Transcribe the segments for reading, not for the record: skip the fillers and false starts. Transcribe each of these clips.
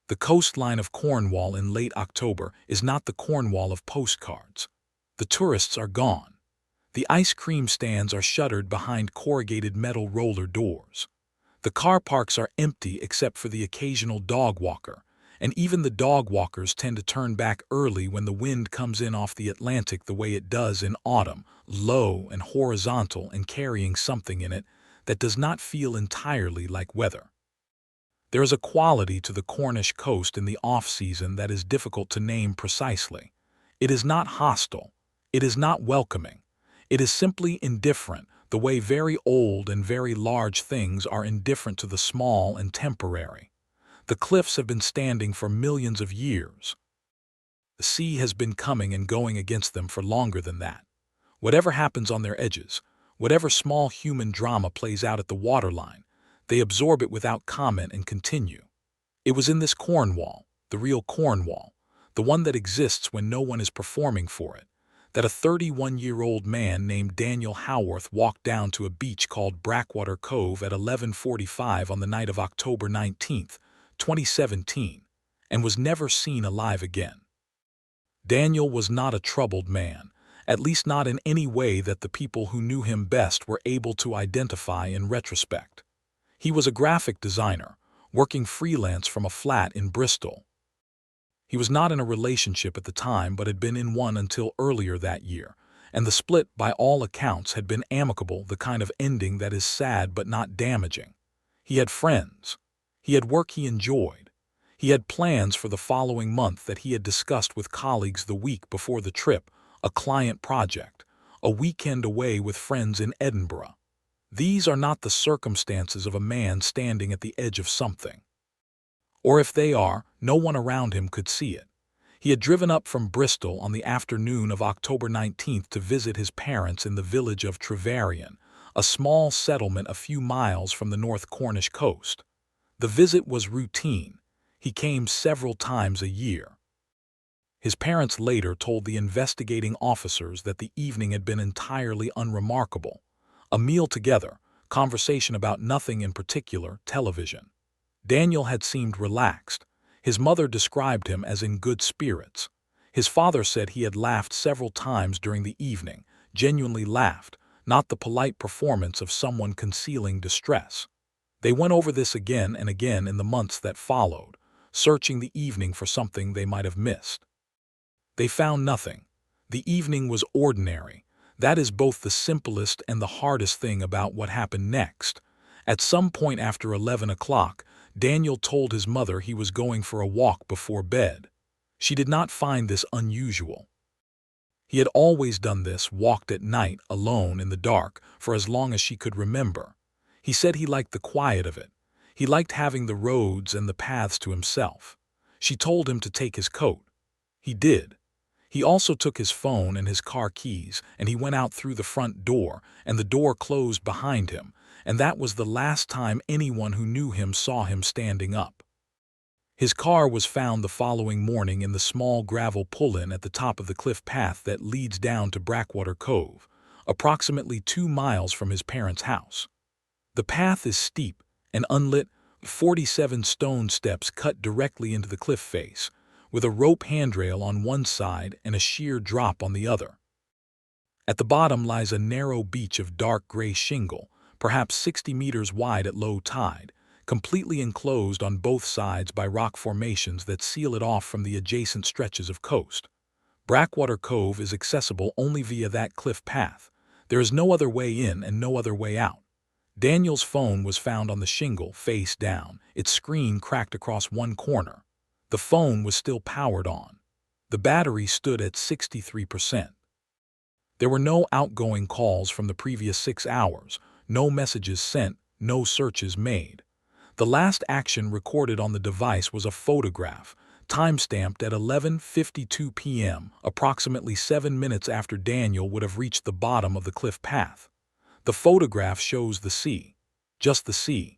The coastline of Cornwall in late October is not the Cornwall of postcards. The tourists are gone. The ice cream stands are shuttered behind corrugated metal roller doors. The car parks are empty except for the occasional dog walker, and even the dog walkers tend to turn back early when the wind comes in off the Atlantic the way it does in autumn, low and horizontal and carrying something in it that does not feel entirely like weather. There is a quality to the Cornish coast in the off-season that is difficult to name precisely. It is not hostile. It is not welcoming. It is simply indifferent, the way very old and very large things are indifferent to the small and temporary. The cliffs have been standing for millions of years. The sea has been coming and going against them for longer than that. Whatever happens on their edges, whatever small human drama plays out at the waterline, they absorb it without comment and continue. It was in this Cornwall, the real Cornwall, the one that exists when no one is performing for it, that a 31-year-old man named Daniel Howarth walked down to a beach called Blackwater Cove at 11:45 on the night of October 19, 2017, and was never seen alive again. Daniel was not a troubled man, at least not in any way that the people who knew him best were able to identify in retrospect. He was a graphic designer, working freelance from a flat in Bristol. He was not in a relationship at the time but had been in one until earlier that year, and the split by all accounts had been amicable, the kind of ending that is sad but not damaging. He had friends. He had work he enjoyed. He had plans for the following month that he had discussed with colleagues the week before the trip, a client project, a weekend away with friends in Edinburgh. These are not the circumstances of a man standing at the edge of something. Or if they are, no one around him could see it. He had driven up from Bristol on the afternoon of October 19th to visit his parents in the village of Trevarion, a small settlement a few miles from the North Cornish coast. The visit was routine. He came several times a year. His parents later told the investigating officers that the evening had been entirely unremarkable. A meal together, conversation about nothing in particular, television. Daniel had seemed relaxed. His mother described him as in good spirits. His father said he had laughed several times during the evening, genuinely laughed, not the polite performance of someone concealing distress. They went over this again and again in the months that followed, searching the evening for something they might have missed. They found nothing. The evening was ordinary. That is both the simplest and the hardest thing about what happened next. At some point after 11 o'clock, Daniel told his mother he was going for a walk before bed. She did not find this unusual. He had always done this, walked at night, alone in the dark, for as long as she could remember. He said he liked the quiet of it. He liked having the roads and the paths to himself. She told him to take his coat. He did. He also took his phone and his car keys, and he went out through the front door, and the door closed behind him, and that was the last time anyone who knew him saw him standing up. His car was found the following morning in the small gravel pull-in at the top of the cliff path that leads down to Blackwater Cove, approximately 2 miles from his parents' house. The path is steep and unlit, 47 stone steps cut directly into the cliff face, with a rope handrail on one side and a sheer drop on the other. At the bottom lies a narrow beach of dark gray shingle, perhaps 60 meters wide at low tide, completely enclosed on both sides by rock formations that seal it off from the adjacent stretches of coast. Blackwater Cove is accessible only via that cliff path. There is no other way in and no other way out. Daniel's phone was found on the shingle, face down, its screen cracked across one corner. The phone was still powered on. The battery stood at 63%. There were no outgoing calls from the previous 6 hours, no messages sent, no searches made. The last action recorded on the device was a photograph, time-stamped at 11:52 p.m., approximately 7 minutes after Daniel would have reached the bottom of the cliff path. The photograph shows the sea. Just the sea.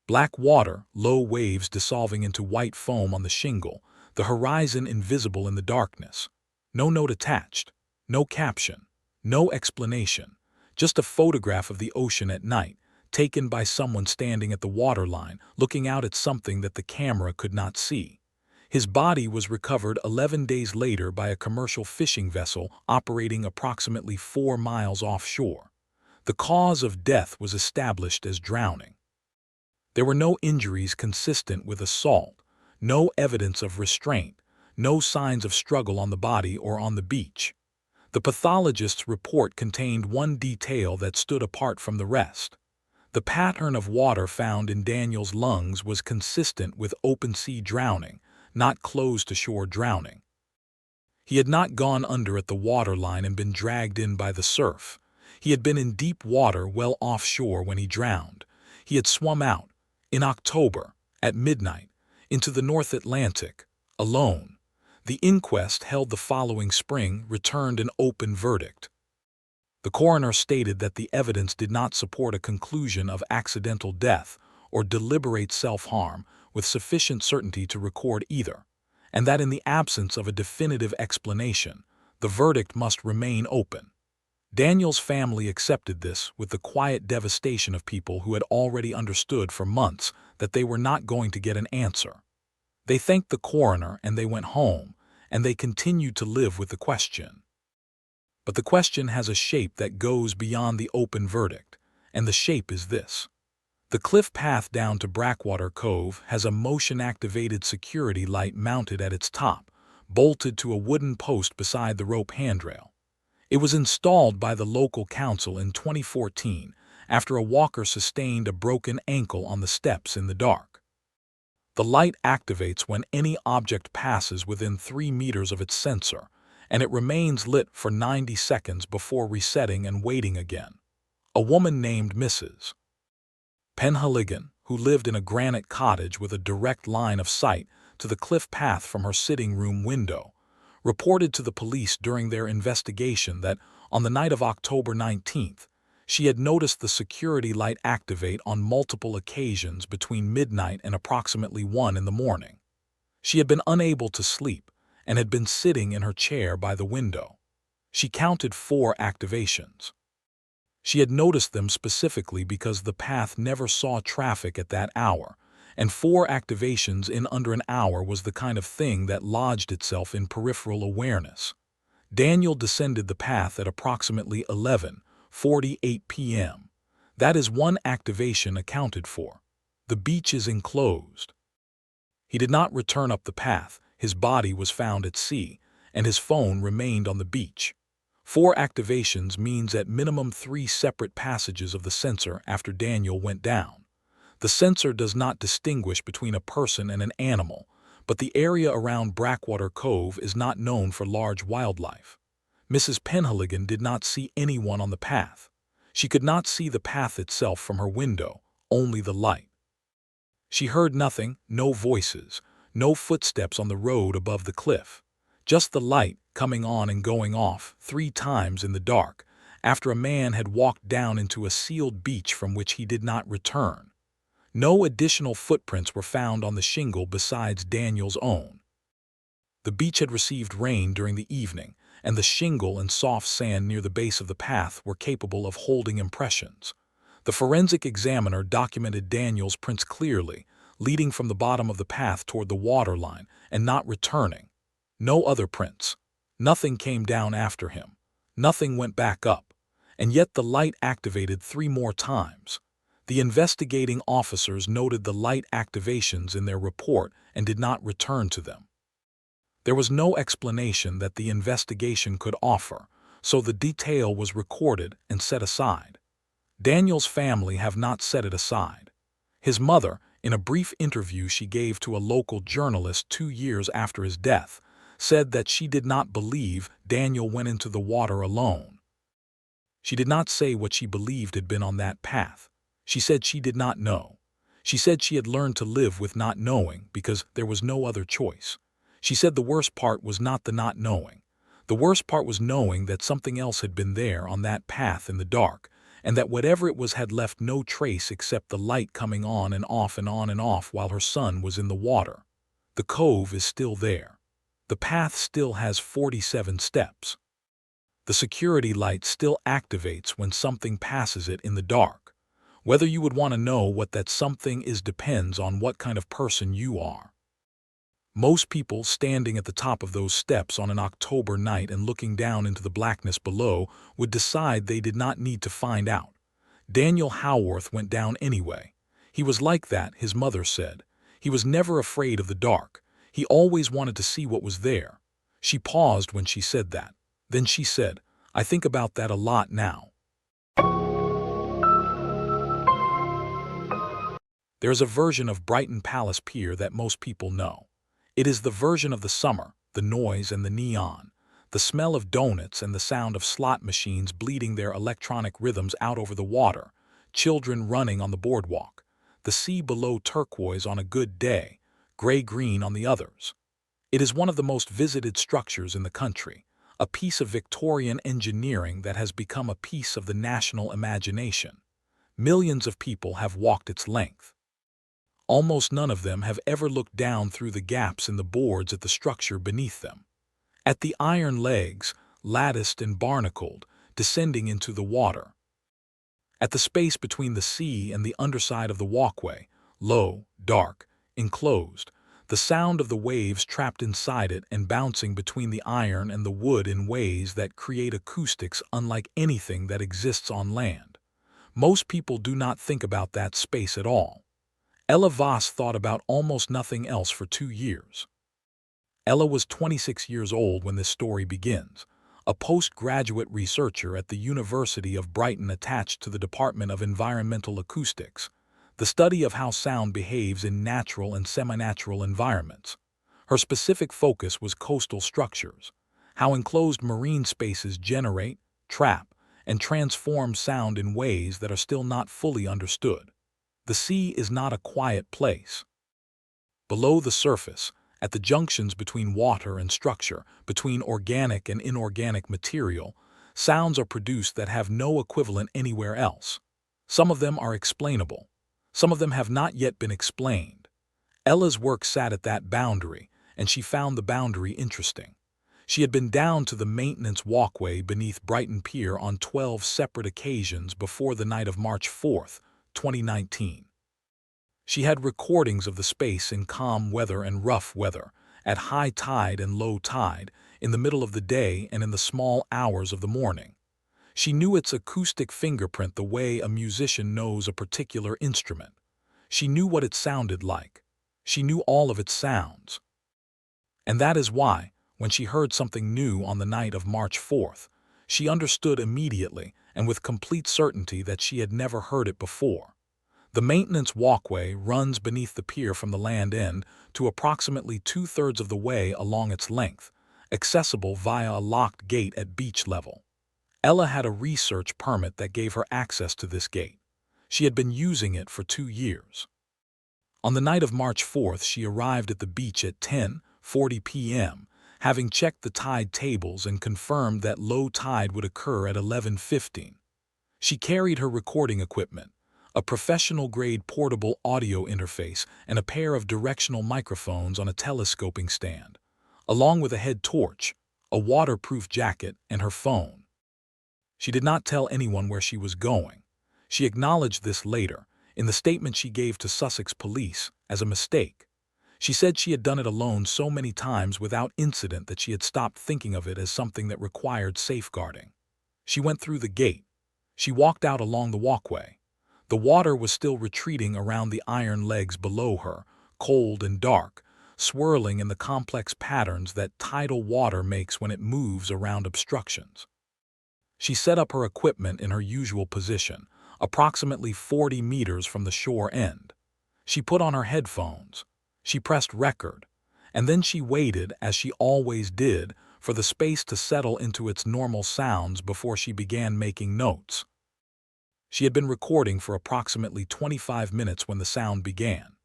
Black water, low waves dissolving into white foam on the shingle, the horizon invisible in the darkness. No note attached, no caption, no explanation, just a photograph of the ocean at night, taken by someone standing at the waterline, looking out at something that the camera could not see. His body was recovered 11 days later by a commercial fishing vessel operating approximately 4 miles offshore. The cause of death was established as drowning. There were no injuries consistent with assault, no evidence of restraint, no signs of struggle on the body or on the beach. The pathologist's report contained one detail that stood apart from the rest. The pattern of water found in Daniel's lungs was consistent with open-sea drowning, not closed-to-shore drowning. He had not gone under at the waterline and been dragged in by the surf. He had been in deep water well offshore when he drowned. He had swum out, in October, at midnight, into the North Atlantic, alone. The inquest held the following spring returned an open verdict. The coroner stated that the evidence did not support a conclusion of accidental death or deliberate self-harm with sufficient certainty to record either, and that in the absence of a definitive explanation, the verdict must remain open. Daniel's family accepted this with the quiet devastation of people who had already understood for months that they were not going to get an answer. They thanked the coroner and they went home, and they continued to live with the question. But the question has a shape that goes beyond the open verdict, and the shape is this. The cliff path down to Blackwater Cove has a motion-activated security light mounted at its top, bolted to a wooden post beside the rope handrail. It was installed by the local council in 2014 after a walker sustained a broken ankle on the steps in the dark. The light activates when any object passes within 3 meters of its sensor, and it remains lit for 90 seconds before resetting and waiting again. A woman named Mrs. Penhaligon, who lived in a granite cottage with a direct line of sight to the cliff path from her sitting room window, reported to the police during their investigation that on the night of October 19th, she had noticed the security light activate on multiple occasions between midnight and approximately 1 in the morning. She had been unable to sleep and had been sitting in her chair by the window. She counted 4 activations. She had noticed them specifically because the path never saw traffic at that hour, and 4 activations in under an hour was the kind of thing that lodged itself in peripheral awareness. Daniel descended the path at approximately 11:48 p.m. That is 1 activation accounted for. The beach is enclosed. He did not return up the path. His body was found at sea, and his phone remained on the beach. 4 activations means at minimum 3 separate passages of the sensor after Daniel went down. The sensor does not distinguish between a person and an animal, but the area around Blackwater Cove is not known for large wildlife. Mrs. Penhaligon did not see anyone on the path. She could not see the path itself from her window, only the light. She heard nothing, no voices, no footsteps on the road above the cliff, just the light coming on and going off 3 times in the dark after a man had walked down into a sealed beach from which he did not return. No additional footprints were found on the shingle besides Daniel's own. The beach had received rain during the evening, and the shingle and soft sand near the base of the path were capable of holding impressions. The forensic examiner documented Daniel's prints clearly, leading from the bottom of the path toward the waterline and not returning. No other prints. Nothing came down after him. Nothing went back up. And yet the light activated 3 more times. The investigating officers noted the light activations in their report and did not return to them. There was no explanation that the investigation could offer, so the detail was recorded and set aside. Daniel's family have not set it aside. His mother, in a brief interview she gave to a local journalist 2 years after his death, said that she did not believe Daniel went into the water alone. She did not say what she believed had been on that path. She said she did not know. She said she had learned to live with not knowing because there was no other choice. She said the worst part was not the not knowing. The worst part was knowing that something else had been there on that path in the dark, and that whatever it was had left no trace except the light coming on and off and on and off while her son was in the water. The cove is still there. The path still has 47 steps. The security light still activates when something passes it in the dark. Whether you would want to know what that something is depends on what kind of person you are. Most people standing at the top of those steps on an October night and looking down into the blackness below would decide they did not need to find out. Daniel Howarth went down anyway. He was like that, his mother said. He was never afraid of the dark. He always wanted to see what was there. She paused when she said that. Then she said, "I think about that a lot now." There is a version of Brighton Palace Pier that most people know. It is the version of the summer, the noise and the neon, the smell of donuts and the sound of slot machines bleeding their electronic rhythms out over the water, children running on the boardwalk, the sea below turquoise on a good day, gray-green on the others. It is one of the most visited structures in the country, a piece of Victorian engineering that has become a piece of the national imagination. Millions of people have walked its length. Almost none of them have ever looked down through the gaps in the boards at the structure beneath them. At the iron legs, latticed and barnacled, descending into the water. At the space between the sea and the underside of the walkway, low, dark, enclosed, the sound of the waves trapped inside it and bouncing between the iron and the wood in ways that create acoustics unlike anything that exists on land. Most people do not think about that space at all. Ella Voss thought about almost nothing else for 2 years. Ella was 26 years old when this story begins, a postgraduate researcher at the University of Brighton attached to the Department of Environmental Acoustics, the study of how sound behaves in natural and semi-natural environments. Her specific focus was coastal structures, how enclosed marine spaces generate, trap, and transform sound in ways that are still not fully understood. The sea is not a quiet place. Below the surface, at the junctions between water and structure, between organic and inorganic material, sounds are produced that have no equivalent anywhere else. Some of them are explainable. Some of them have not yet been explained. Ella's work sat at that boundary, and she found the boundary interesting. She had been down to the maintenance walkway beneath Brighton Pier on 12 separate occasions before the night of March 4th, 2019. She had recordings of the space in calm weather and rough weather, at high tide and low tide, in the middle of the day and in the small hours of the morning. She knew its acoustic fingerprint the way a musician knows a particular instrument. She knew what it sounded like. She knew all of its sounds. And that is why, when she heard something new on the night of March 4th, she understood immediately and with complete certainty that she had never heard it before. The maintenance walkway runs beneath the pier from the land end to approximately 2/3 of the way along its length, accessible via a locked gate at beach level. Ella had a research permit that gave her access to this gate. She had been using it for 2 years. On the night of March 4th, she arrived at the beach at 10:40 p.m., having checked the tide tables and confirmed that low tide would occur at 11:15. She carried her recording equipment, a professional-grade portable audio interface and a pair of directional microphones on a telescoping stand, along with a head torch, a waterproof jacket, and her phone. She did not tell anyone where she was going. She acknowledged this later, in the statement she gave to Sussex police, as a mistake. She said she had done it alone so many times without incident that she had stopped thinking of it as something that required safeguarding. She went through the gate. She walked out along the walkway. The water was still retreating around the iron legs below her, cold and dark, swirling in the complex patterns that tidal water makes when it moves around obstructions. She set up her equipment in her usual position, approximately 40 meters from the shore end. She put on her headphones. She pressed record, and then she waited, as she always did, for the space to settle into its normal sounds before she began making notes. She had been recording for approximately 25 minutes when the sound began.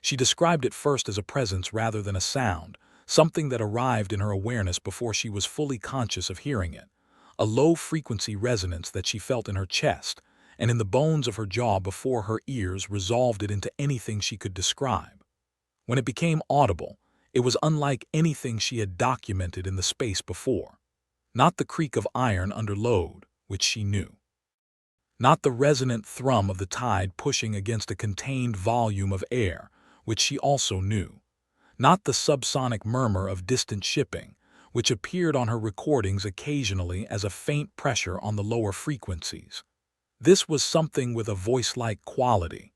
She described it first as a presence rather than a sound, something that arrived in her awareness before she was fully conscious of hearing it, a low-frequency resonance that she felt in her chest and in the bones of her jaw before her ears resolved it into anything she could describe. When it became audible, it was unlike anything she had documented in the space before. Not the creak of iron under load, which she knew. not the resonant thrum of the tide pushing against a contained volume of air, which she also knew, not the subsonic murmur of distant shipping, which appeared on her recordings occasionally as a faint pressure on the lower frequencies. This was something with a voice-like quality.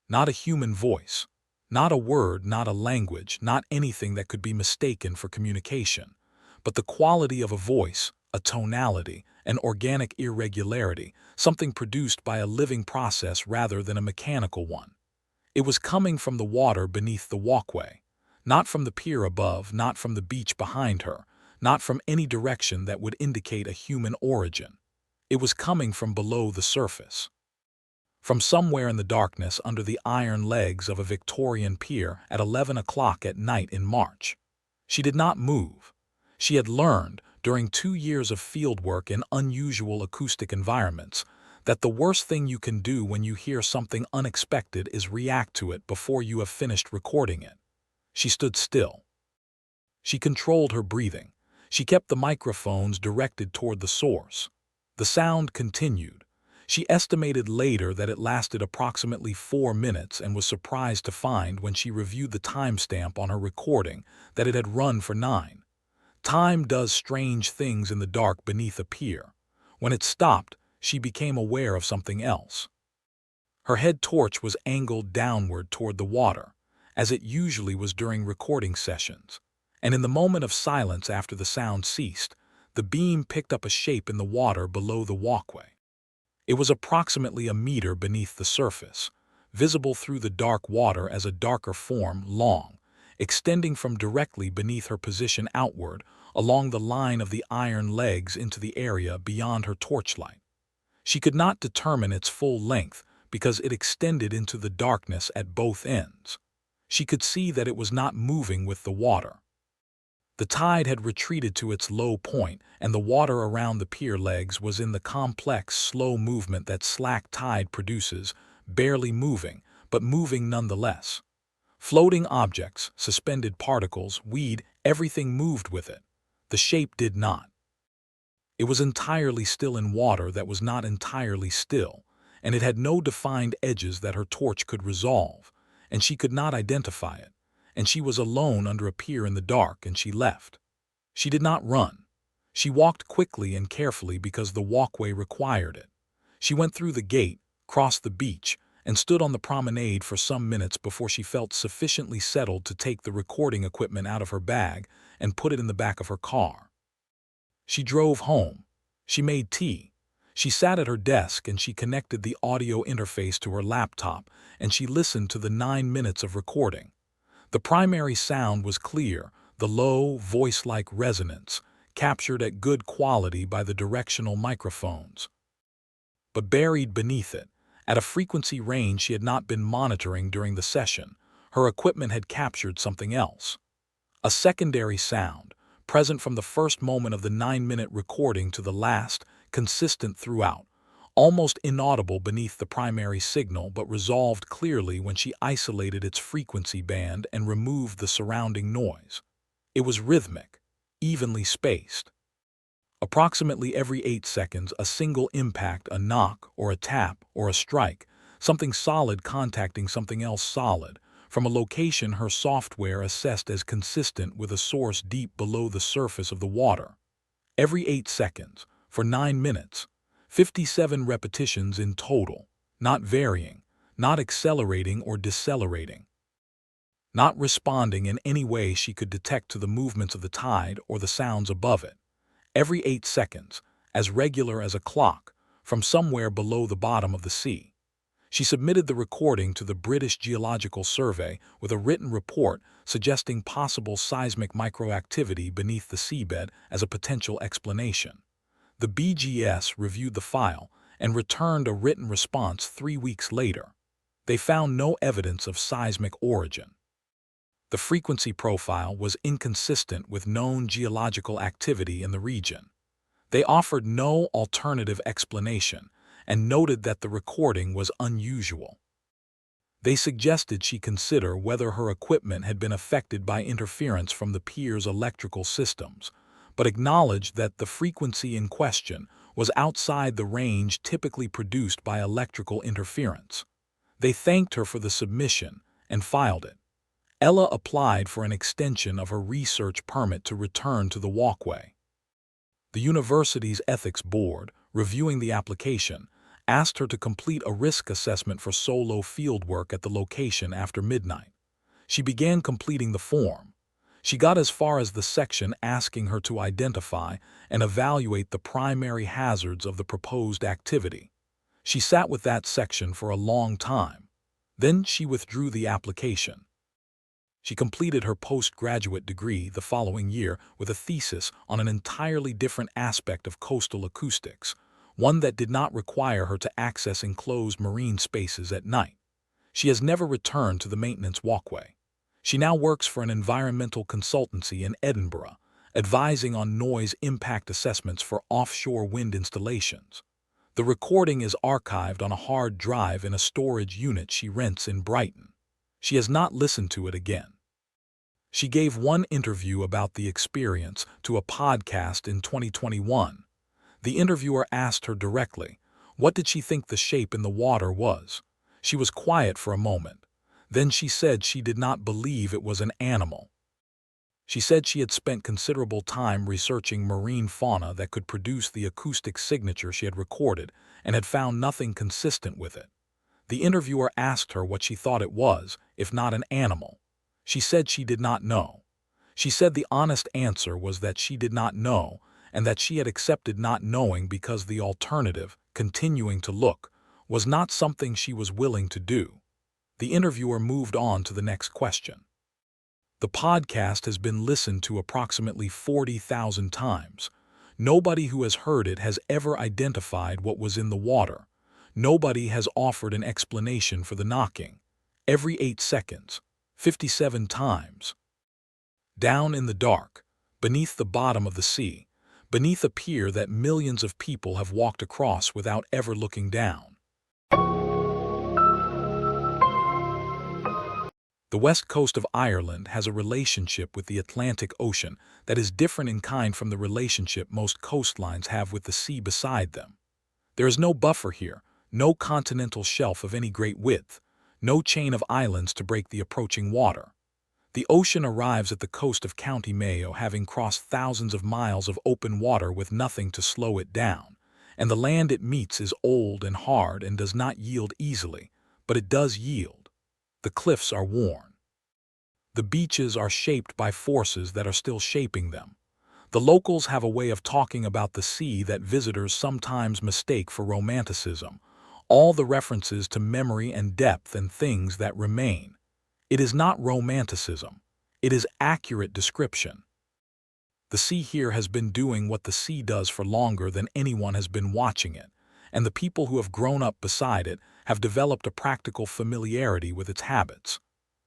Not a human voice, not a word, not a language, not anything that could be mistaken for communication, but the quality of a voice, a tonality, an organic irregularity, something produced by a living process rather than a mechanical one. It was coming from the water beneath the walkway, not from the pier above, not from the beach behind her, not from any direction that would indicate a human origin. It was coming from below the surface. From somewhere in the darkness under the iron legs of a Victorian pier at 11 o'clock at night in March. She did not move. She had learned, during 2 years of fieldwork in unusual acoustic environments, that the worst thing you can do when you hear something unexpected is react to it before you have finished recording it. She stood still. She controlled her breathing. She kept the microphones directed toward the source. The sound continued. She estimated later that it lasted approximately 4 minutes and was surprised to find when she reviewed the timestamp on her recording that it had run for 9. Time does strange things in the dark beneath a pier. When it stopped, she became aware of something else. Her head torch was angled downward toward the water, as it usually was during recording sessions, and in the moment of silence after the sound ceased, the beam picked up a shape in the water below the walkway. It was approximately a meter beneath the surface, visible through the dark water as a darker form, long, extending from directly beneath her position outward along the line of the iron legs into the area beyond her torchlight. She could not determine its full length because it extended into the darkness at both ends. She could see that it was not moving with the water. The tide had retreated to its low point, and the water around the pier legs was in the complex, slow movement that slack tide produces, barely moving, but moving nonetheless. Floating objects, suspended particles, weed, everything moved with it. The shape did not. It was entirely still in water that was not entirely still, and it had no defined edges that her torch could resolve, and she could not identify it. And she was alone under a pier in the dark, and she left. She did not run. She walked quickly and carefully because the walkway required it. She went through the gate, crossed the beach, and stood on the promenade for some minutes before she felt sufficiently settled to take the recording equipment out of her bag and put it in the back of her car. She drove home. She made tea. She sat at her desk and she connected the audio interface to her laptop and she listened to the 9 minutes of recording. The primary sound was clear, the low, voice-like resonance, captured at good quality by the directional microphones. But buried beneath it, at a frequency range she had not been monitoring during the session, her equipment had captured something else. A secondary sound, present from the first moment of the 9-minute recording to the last, consistent throughout, almost inaudible beneath the primary signal but resolved clearly when she isolated its frequency band and removed the surrounding noise. It was rhythmic, evenly spaced. Approximately every 8 seconds, a single impact, a knock or a tap or a strike, something solid contacting something else solid, from a location her software assessed as consistent with a source deep below the surface of the water. Every 8 seconds, for 9 minutes, 57 repetitions in total, not varying, not accelerating or decelerating, not responding in any way she could detect to the movements of the tide or the sounds above it. Every 8 seconds, as regular as a clock, from somewhere below the bottom of the sea. She submitted the recording to the British Geological Survey with a written report suggesting possible seismic microactivity beneath the seabed as a potential explanation. The BGS reviewed the file and returned a written response 3 weeks later. They found no evidence of seismic origin. The frequency profile was inconsistent with known geological activity in the region. They offered no alternative explanation and noted that the recording was unusual. They suggested she consider whether her equipment had been affected by interference from the pier's electrical systems, but acknowledged that the frequency in question was outside the range typically produced by electrical interference. They thanked her for the submission and filed it. Ella applied for an extension of her research permit to return to the walkway. The university's ethics board, reviewing the application, asked her to complete a risk assessment for solo fieldwork at the location after midnight. She began completing the form. She got as far as the section asking her to identify and evaluate the primary hazards of the proposed activity. She sat with that section for a long time. Then she withdrew the application. She completed her postgraduate degree the following year with a thesis on an entirely different aspect of coastal acoustics, one that did not require her to access enclosed marine spaces at night. She has never returned to the maintenance walkway. She now works for an environmental consultancy in Edinburgh, advising on noise impact assessments for offshore wind installations. The recording is archived on a hard drive in a storage unit she rents in Brighton. She has not listened to it again. She gave one interview about the experience to a podcast in 2021. The interviewer asked her directly, what did she think the shape in the water was? She was quiet for a moment. Then she said she did not believe it was an animal. She said she had spent considerable time researching marine fauna that could produce the acoustic signature she had recorded and had found nothing consistent with it. The interviewer asked her what she thought it was, if not an animal. She said she did not know. She said the honest answer was that she did not know and that she had accepted not knowing because the alternative, continuing to look, was not something she was willing to do. The interviewer moved on to the next question. The podcast has been listened to approximately 40,000 times. Nobody who has heard it has ever identified what was in the water. Nobody has offered an explanation for the knocking. Every 8 seconds, 57 times. Down in the dark, beneath the bottom of the sea, beneath a pier that millions of people have walked across without ever looking down. The west coast of Ireland has a relationship with the Atlantic Ocean that is different in kind from the relationship most coastlines have with the sea beside them. There is no buffer here, no continental shelf of any great width, no chain of islands to break the approaching water. The ocean arrives at the coast of County Mayo having crossed thousands of miles of open water with nothing to slow it down, and the land it meets is old and hard and does not yield easily, but it does yield. The cliffs are worn. The beaches are shaped by forces that are still shaping them. The locals have a way of talking about the sea that visitors sometimes mistake for romanticism, all the references to memory and depth and things that remain. It is not romanticism. It is accurate description. The sea here has been doing what the sea does for longer than anyone has been watching it, and the people who have grown up beside it have developed a practical familiarity with its habits.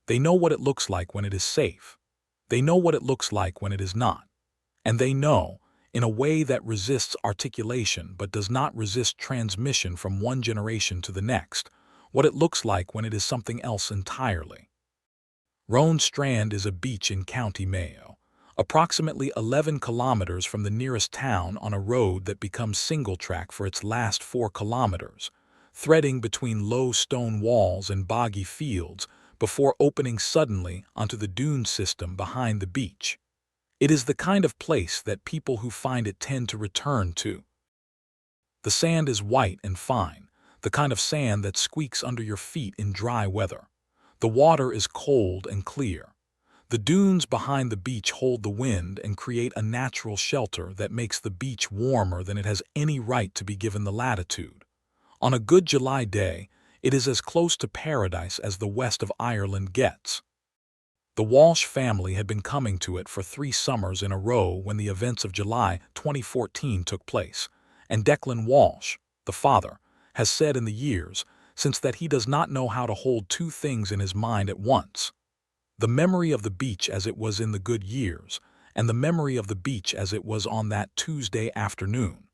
They know what it looks like when it is safe. They know what it looks like when it is not. And they know, in a way that resists articulation but does not resist transmission from one generation to the next, what it looks like when it is something else entirely. Roan Strand is a beach in County Mayo, approximately 11 kilometers from the nearest town on a road that becomes single track for its last 4 kilometers, threading between low stone walls and boggy fields before opening suddenly onto the dune system behind the beach. It is the kind of place that people who find it tend to return to. The sand is white and fine, the kind of sand that squeaks under your feet in dry weather. The water is cold and clear. The dunes behind the beach hold the wind and create a natural shelter that makes the beach warmer than it has any right to be given the latitude. On a good July day, it is as close to paradise as the west of Ireland gets. The Walsh family had been coming to it for 3 summers in a row when the events of July 2014 took place, and Declan Walsh, the father, has said in the years since that he does not know how to hold 2 things in his mind at once: the memory of the beach as it was in the good years, and the memory of the beach as it was on that Tuesday afternoon.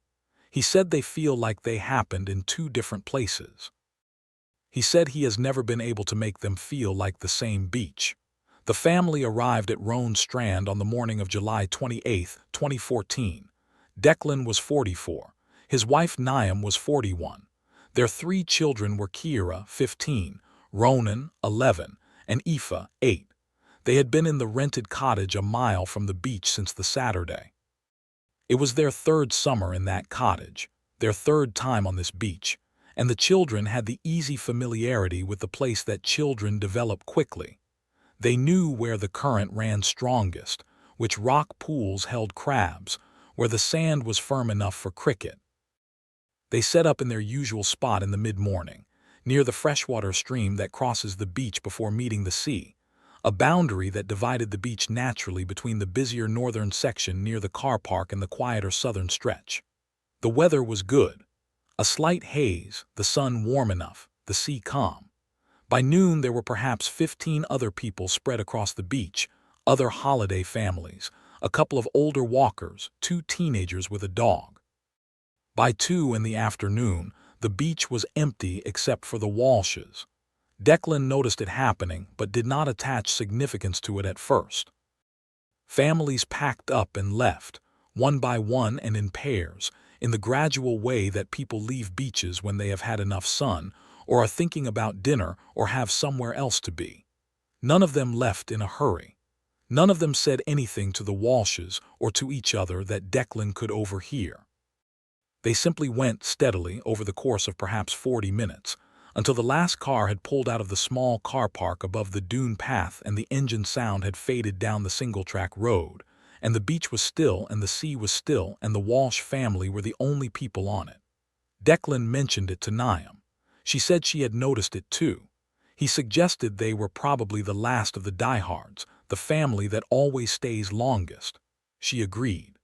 He said they feel like they happened in 2 different places. He said he has never been able to make them feel like the same beach. The family arrived at Roan Strand on the morning of July 28, 2014. Declan was 44. His wife Niam was 41. Their 3 children were Kira, 15, Ronan, 11, and Aoife, 8. They had been in the rented cottage a mile from the beach since the Saturday. It was their 3rd summer in that cottage, their 3rd time on this beach, and the children had the easy familiarity with the place that children develop quickly. They knew where the current ran strongest, which rock pools held crabs, where the sand was firm enough for cricket. They set up in their usual spot in the mid-morning, near the freshwater stream that crosses the beach before meeting the sea, a boundary that divided the beach naturally between the busier northern section near the car park and the quieter southern stretch. The weather was good. A slight haze, the sun warm enough, the sea calm. By noon there were perhaps 15 other people spread across the beach, other holiday families, a couple of older walkers, 2 teenagers with a dog. By 2 in the afternoon, the beach was empty except for the Walshes. Declan noticed it happening but did not attach significance to it at first. Families packed up and left, one by one and in pairs, in the gradual way that people leave beaches when they have had enough sun, or are thinking about dinner or have somewhere else to be. None of them left in a hurry. None of them said anything to the Walshes or to each other that Declan could overhear. They simply went steadily over the course of perhaps 40 minutes, until the last car had pulled out of the small car park above the dune path and the engine sound had faded down the single-track road, and the beach was still and the sea was still and the Walsh family were the only people on it. Declan mentioned it to Niam. She said she had noticed it too. He suggested they were probably the last of the diehards, the family that always stays longest. She agreed.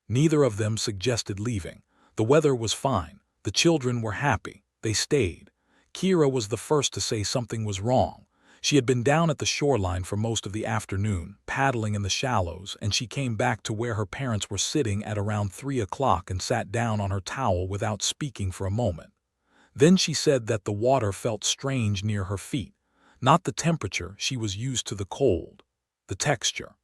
Neither of them suggested leaving. The weather was fine. The children were happy. They stayed. Kira was the first to say something was wrong. She had been down at the shoreline for most of the afternoon, paddling in the shallows, and she came back to where her parents were sitting at around 3 o'clock and sat down on her towel without speaking for a moment. Then she said that the water felt strange near her feet. Not the temperature, she was used to the cold. The texture.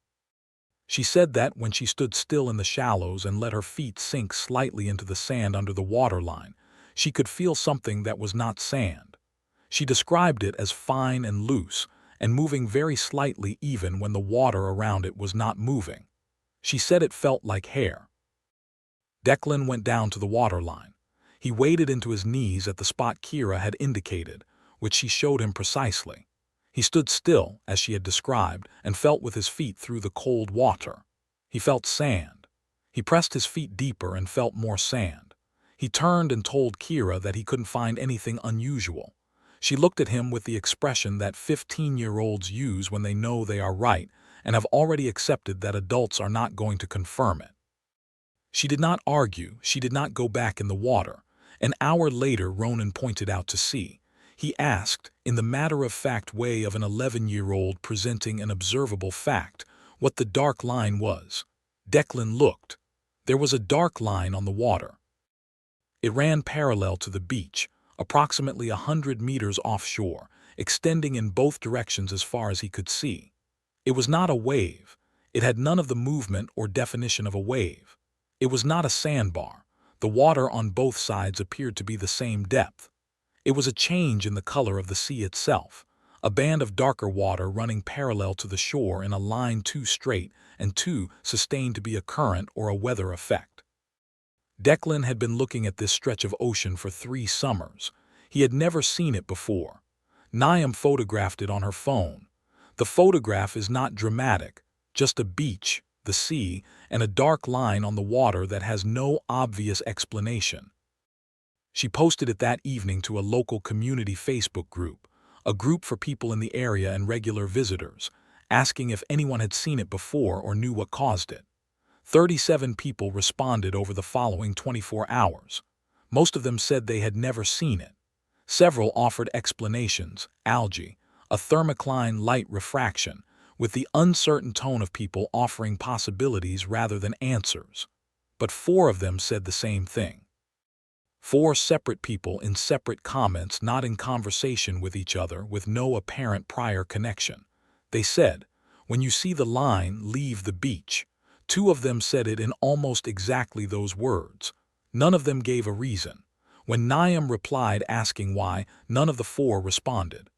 She said that when she stood still in the shallows and let her feet sink slightly into the sand under the waterline, she could feel something that was not sand. She described it as fine and loose, and moving very slightly even when the water around it was not moving. She said it felt like hair. Declan went down to the waterline. He waded into his knees at the spot Kira had indicated, which she showed him precisely. He stood still, as she had described, and felt with his feet through the cold water. He felt sand. He pressed his feet deeper and felt more sand. He turned and told Kira that he couldn't find anything unusual. She looked at him with the expression that 15-year-olds use when they know they are right and have already accepted that adults are not going to confirm it. She did not argue. She did not go back in the water. An hour later, Ronan pointed out to sea. He asked, in the matter-of-fact way of an 11-year-old presenting an observable fact, what the dark line was. Declan looked. There was a dark line on the water. It ran parallel to the beach, approximately 100 meters offshore, extending in both directions as far as he could see. It was not a wave. It had none of the movement or definition of a wave. It was not a sandbar. The water on both sides appeared to be the same depth. It was a change in the color of the sea itself, a band of darker water running parallel to the shore in a line too straight and too sustained to be a current or a weather effect. Declan had been looking at this stretch of ocean for 3 summers. He had never seen it before. Niam photographed it on her phone. The photograph is not dramatic, just a beach, the sea, and a dark line on the water that has no obvious explanation. She posted it that evening to a local community Facebook group, a group for people in the area and regular visitors, asking if anyone had seen it before or knew what caused it. 37 people responded over the following 24 hours. Most of them said they had never seen it. Several offered explanations: algae, a thermocline light refraction, with the uncertain tone of people offering possibilities rather than answers. But 4 of them said the same thing. 4 separate people in separate comments, not in conversation with each other, with no apparent prior connection. They said, "When you see the line, leave the beach." 2 of them said it in almost exactly those words. None of them gave a reason. When Niam replied asking why, none of the four responded.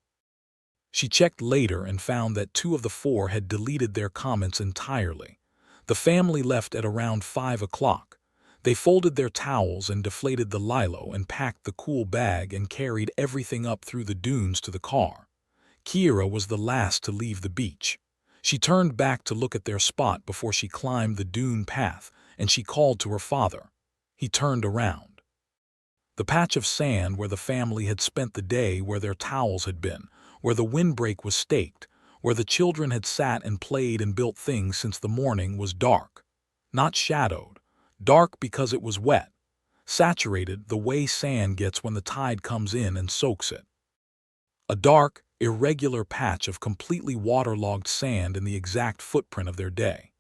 She checked later and found that 2 of the 4 had deleted their comments entirely. The family left at around 5 o'clock. They folded their towels and deflated the lilo and packed the cool bag and carried everything up through the dunes to the car. Kira was the last to leave the beach. She turned back to look at their spot before she climbed the dune path, and she called to her father. He turned around. The patch of sand where the family had spent the day, where their towels had been, where the windbreak was staked, where the children had sat and played and built things since the morning, was dark. Not shadowed. Dark because it was wet. Saturated the way sand gets when the tide comes in and soaks it. A dark, irregular patch of completely waterlogged sand in the exact footprint of their day.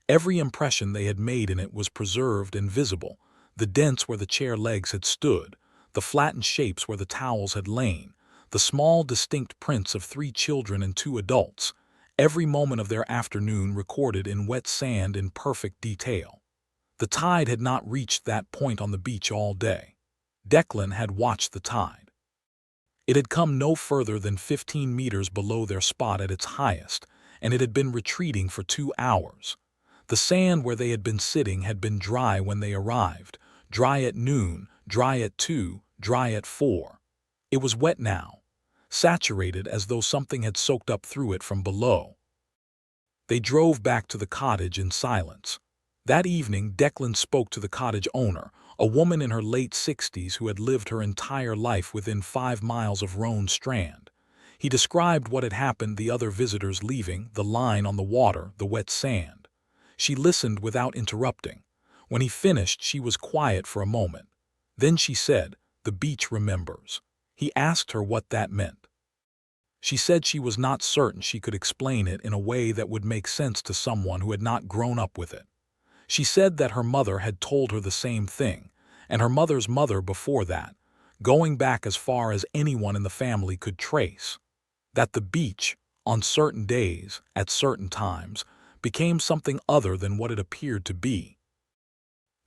Every impression they had made in it was preserved and visible. The dents where the chair legs had stood, the flattened shapes where the towels had lain, the small distinct prints of 3 children and 2 adults, every moment of their afternoon recorded in wet sand in perfect detail. The tide had not reached that point on the beach all day. Declan had watched the tide. It had come no further than 15 meters below their spot at its highest, and it had been retreating for 2 hours. The sand where they had been sitting had been dry when they arrived, dry at noon, dry at 2, dry at 4. It was wet now, saturated as though something had soaked up through it from below. They drove back to the cottage in silence. That evening, Declan spoke to the cottage owner, a woman in her late 60s who had lived her entire life within 5 miles of Roan Strand. He described what had happened, the other visitors leaving, the line on the water, the wet sand. She listened without interrupting. When he finished, she was quiet for a moment. Then she said, "The beach remembers." He asked her what that meant. She said she was not certain she could explain it in a way that would make sense to someone who had not grown up with it. She said that her mother had told her the same thing, and her mother's mother before that, going back as far as anyone in the family could trace. That the beach, on certain days, at certain times, became something other than what it appeared to be.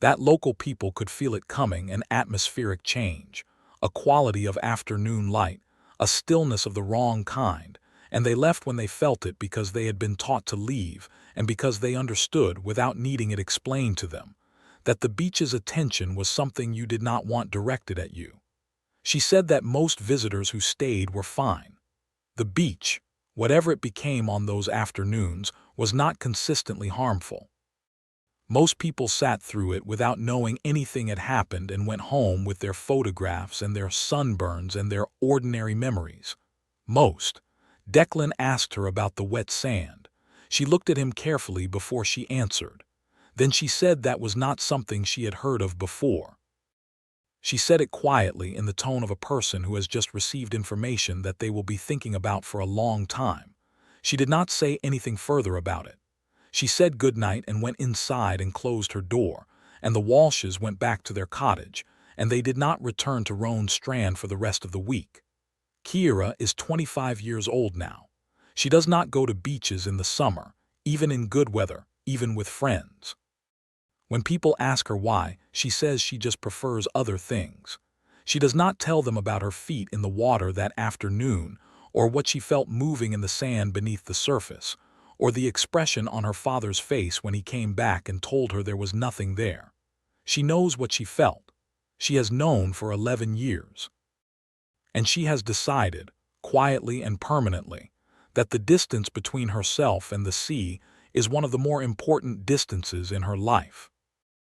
That local people could feel it coming, an atmospheric change, a quality of afternoon light, a stillness of the wrong kind, and they left when they felt it because they had been taught to leave and because they understood, without needing it explained to them, that the beach's attention was something you did not want directed at you. She said that most visitors who stayed were fine. The beach, whatever it became on those afternoons, was not consistently harmful. Most people sat through it without knowing anything had happened and went home with their photographs and their sunburns and their ordinary memories. Most. Declan asked her about the wet sand. She looked at him carefully before she answered. Then she said that was not something she had heard of before. She said it quietly, in the tone of a person who has just received information that they will be thinking about for a long time. She did not say anything further about it. She said goodnight and went inside and closed her door, and the Walshes went back to their cottage, and they did not return to Roan Strand for the rest of the week. Kira is 25 years old now. She does not go to beaches in the summer, even in good weather, even with friends. When people ask her why, she says she just prefers other things. She does not tell them about her feet in the water that afternoon, or what she felt moving in the sand beneath the surface, or the expression on her father's face when he came back and told her there was nothing there. She knows what she felt. She has known for 11 years. And she has decided, quietly and permanently, that the distance between herself and the sea is one of the more important distances in her life.